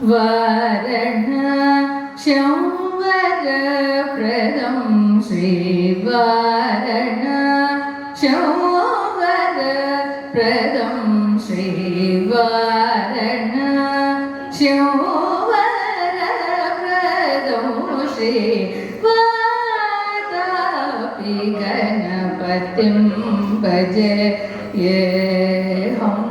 वारणशंवरप्रदं श्रीवारणशंवरप्रदं श्रीवारणशंवरप्रदं श्रीवातापि गणपतिं भजे हम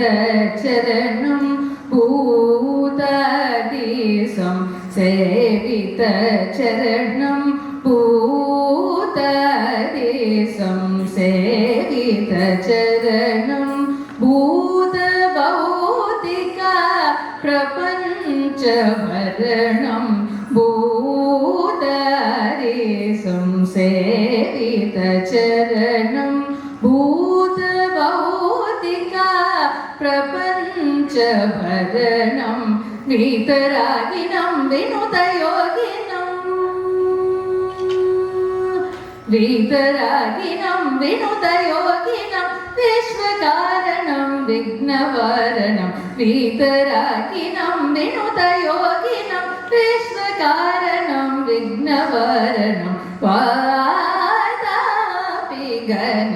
सेवितचरणं भूतादिसं सेवितचरणं भूतादिसं सेवितचरणं भूतभौतिका प्रपञ्चभरणं भूतादिसं सेवितचरणं भूतभौतिका प्रपञ्चभरणं वीतरागिनं विनुतयोगिनं वीतरागिनं विनुतयोगिनं विश्वकारणं विघ्नवारणं वीतरागिनं विनुतयोगिनं विश्वकारणं विघ्नवारणं वातापि गण